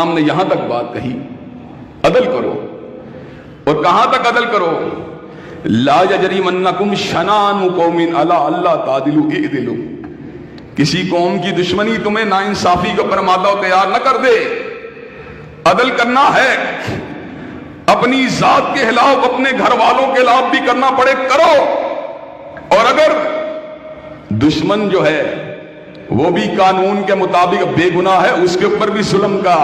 ہم نے یہاں تک بات کہی عدل کرو، اور کہاں تک عدل کرو؟ لا یجرمنکم شنآن قوم علی الا تعدلوا اعدلوا، کسی قوم کی دشمنی تمہیں ناانصافی کا پرمادہ و تیار نہ کر دے، عدل کرنا ہے، اپنی ذات کے خلاف اپنے گھر والوں کے خلاف بھی کرنا پڑے کرو، اور اگر دشمن جو ہے وہ بھی قانون کے مطابق بے گناہ ہے، اس کے اوپر بھی ظلم کا،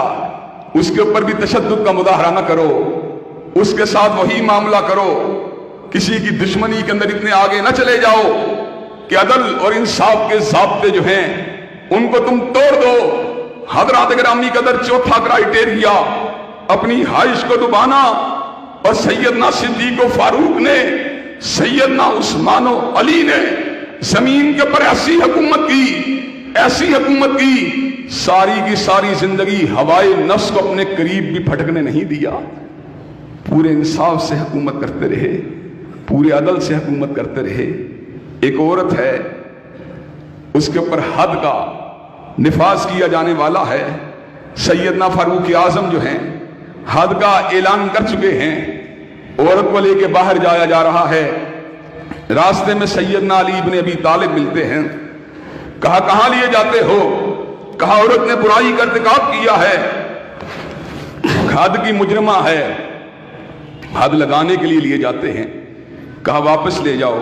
اس کے اوپر بھی تشدد کا مظاہرہ نہ کرو، اس کے ساتھ وہی معاملہ کرو، کسی کی دشمنی کے اندر اتنے آگے نہ چلے جاؤ کہ عدل اور انصاف کے ضابطے جو ہیں ان کو تم توڑ دو۔ حضرات گرامی قدر چوتھا کرائیٹیریا اپنی خواہش کو دبانا، اور سیدنا صدیق و فاروق نے، سیدنا عثمان و علی نے زمین کے پر ایسی حکومت کی، ایسی حکومت کی، ساری کی ساری زندگی ہوائے نفس کو اپنے قریب بھی پھٹکنے نہیں دیا، پورے انصاف سے حکومت کرتے رہے، پورے عدل سے حکومت کرتے رہے۔ ایک عورت ہے، اس کے اوپر حد کا نفاذ کیا جانے والا ہے، سیدنا فاروق اعظم جو ہیں حد کا اعلان کر چکے ہیں، عورت کو لے کے باہر جایا جا رہا ہے، راستے میں سیدنا علی ابن ابی طالب ملتے ہیں، کہا کہاں لیے جاتے ہو؟ کہا عورت نے برائی کا ارتکاب کیا ہے، حد کی مجرمہ ہے، حد لگانے کے لیے جاتے ہیں، کہا واپس لے جاؤ،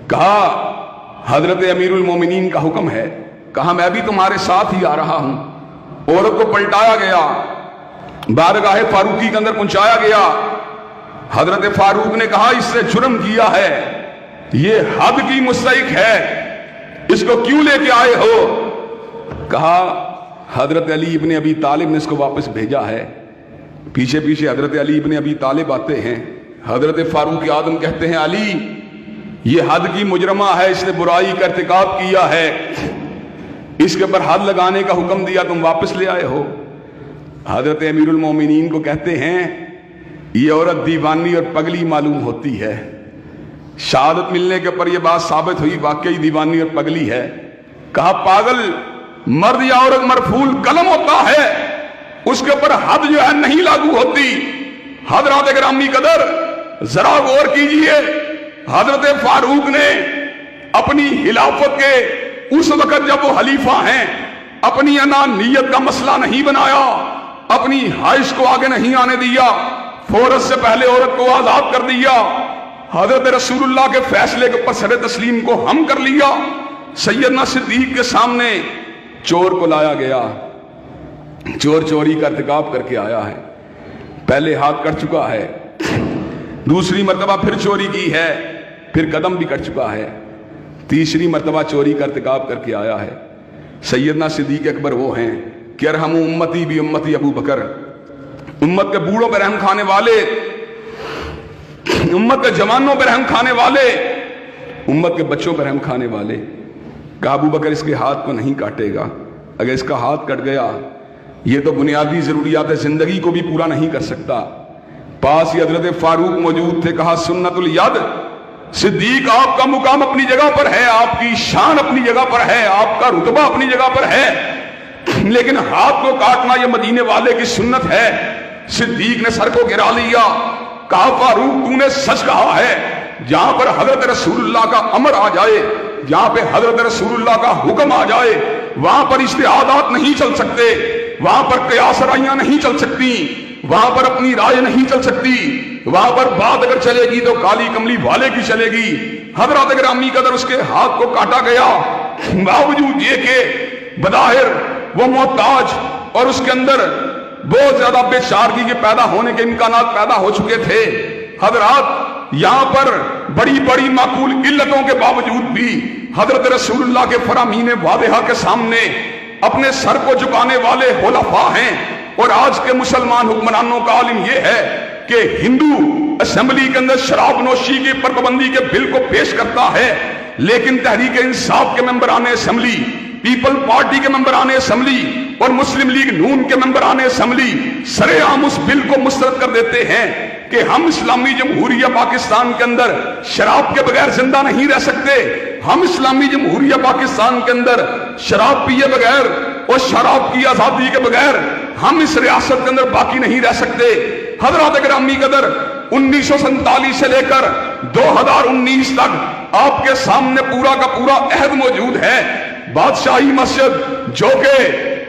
کہا حضرت امیر المومنین کا حکم ہے، کہا میں بھی تمہارے ساتھ ہی آ رہا ہوں۔ عورت کو پلٹایا گیا، بارگاہ فاروقی کے اندر پہنچایا گیا، حضرت فاروق نے کہا اس سے جرم کیا ہے، یہ حد کی مستحق ہے، اس کو کیوں لے کے آئے ہو؟ کہا حضرت علی ابن ابی طالب نے اس کو واپس بھیجا ہے۔ پیچھے پیچھے حضرت علی ابن ابی طالب آتے ہیں، حضرت فاروق اعظم کہتے ہیں علی یہ حد کی مجرمہ ہے، اس نے برائی کا ارتکاب کیا ہے، اس کے اوپر حد لگانے کا حکم دیا، تم واپس لے آئے ہو۔ حضرت امیر المومنین کو کہتے ہیں یہ عورت دیوانی اور پگلی معلوم ہوتی ہے، شہادت ملنے کے پر یہ بات ثابت ہوئی واقعی دیوانی اور پگلی ہے۔ کہا پاگل مرد یا عورت مرفوع قلم ہوتا ہے، اس کے اوپر حد جو ہے نہیں لاگو ہوتی۔ حضرات گرامی قدر ذرا غور کیجئے، حضرت فاروق نے اپنی خلافت کے اس وقت جب وہ خلیفہ ہیں اپنی انانیت کا مسئلہ نہیں بنایا، اپنی خواہش کو آگے نہیں آنے دیا، فورت سے پہلے عورت کو آزاد کر دیا، حضرت رسول اللہ کے فیصلے کے اوپر سر تسلیم کو ہم کر لیا۔ سیدنا صدیق کے سامنے چور کو لایا گیا، چور چوری کا ارتکاب کر کے آیا ہے، پہلے ہاتھ کٹ چکا ہے، دوسری مرتبہ پھر چوری کی ہے، پھر قدم بھی کٹ چکا ہے، تیسری مرتبہ چوری کا ارتکاب کر کے آیا ہے۔ سیدنا صدیق اکبر وہ ہیں کہ ارحموا امتی بھی امتی ابو بکر، امت کے بوڑھوں پہ رحم کھانے والے، امت کے جوانوں پہ رحم کھانے والے، امت کے بچوں پہ رحم کھانے والے۔ کہ ابو بکر اس کے ہاتھ کو نہیں کاٹے گا، اگر اس کا ہاتھ کٹ گیا یہ تو بنیادی ضروریات زندگی کو بھی پورا نہیں کر سکتا۔ پاس ہی حضرت فاروق موجود تھے، کہا سنت الید، صدیق آپ کا مقام اپنی جگہ پر ہے، آپ کی شان اپنی جگہ پر ہے، آپ کا رتبہ اپنی جگہ پر ہے، لیکن ہاتھ کو کاٹنا یہ مدینے والے کی سنت ہے۔ صدیق نے سر کو گرا لیا، کہا فاروق تو نے سچ کہا ہے، جہاں پر حضرت رسول اللہ کا امر آ جائے، جہاں پہ حضرت رسول اللہ کا حکم آ جائے، وہاں پر اجتہادات نہیں چل سکتے، وہاں پر قیاس رائیاں نہیں چل سکتی، وہاں پر اپنی رائے نہیں چل سکتی، وہاں پر بات اگر چلے گی تو کالی کملی والے کی چلے گی۔ حضرات گرامی قدر اس کے ہاتھ کو کاٹا گیا، باوجود یہ کہ بظاہر وہ محتاج اور اس کے اندر بہت زیادہ بے چارگی کے پیدا ہونے کے امکانات پیدا ہو چکے تھے۔ حضرات یہاں پر بڑی بڑی معقول علتوں کے باوجود بھی حضرت رسول اللہ کے فرامین واضحہ کے سامنے اپنے سر کو جھکانے والے خلفاء ہیں، اور آج کے مسلمان حکمرانوں کا عالم یہ ہے کہ ہندو اسمبلی کے اندر شراب نوشی کی پر پابندی کے بل کو پیش کرتا ہے، لیکن تحریک انصاف کے ممبران اسمبلی، پیپل پارٹی کے ممبران اسمبلی اور مسلم لیگ نون کے ممبران اسمبلی سرے عام اس بل کو مسترد کر دیتے ہیں کہ ہم اسلامی جمہوریہ پاکستان کے اندر شراب کے بغیر زندہ نہیں رہ سکتے، ہم اسلامی جمہوریہ پاکستان کے اندر شراب پیے بغیر اور شراب کی آزادی کے بغیر ہم اس ریاست کے اندر باقی نہیں رہ سکتے۔ حضرات گرامی قدر 1947 سے لے کر 2019 تک آپ کے سامنے پورا کا پورا عہد موجود ہے۔ بادشاہی مسجد جو کہ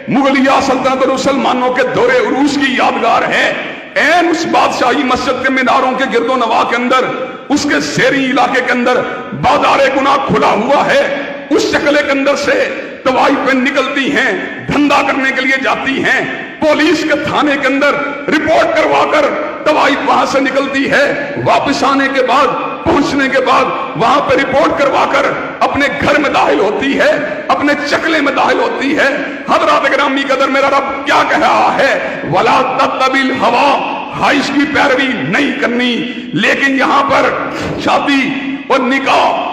مغلیہ سلطنت اور مسلمانوں کے دور عروج کی یادگار ہے، این اس بادشاہی مسجد کے میناروں کے گرد و نواح کے اندر، اس کے زیریں علاقے کے اندر بازار گناہ کھلا ہوا ہے۔ اس شکلے کے اندر سے طوائفیں نکلتی ہیں، دھندا کرنے کے لیے جاتی ہیں، پولیس کے تھانے کے اندر رپورٹ کروا کر طوائف وہاں سے نکلتی ہے، واپس آنے کے بعد، پہنچنے کے بعد وہاں پہ رپورٹ کروا کر اپنے گھر میں داخل ہوتی ہے، اپنے چکلے میں داخل ہوتی ہے۔ حضرات گرامی قدر میرا رب کیا کہہ رہا ہے؟ وَلَا تَتَّبِعِ الْهَوَىٰ، خواہش کی پیروی نہیں کرنی۔ لیکن یہاں پر شادی اور نکاح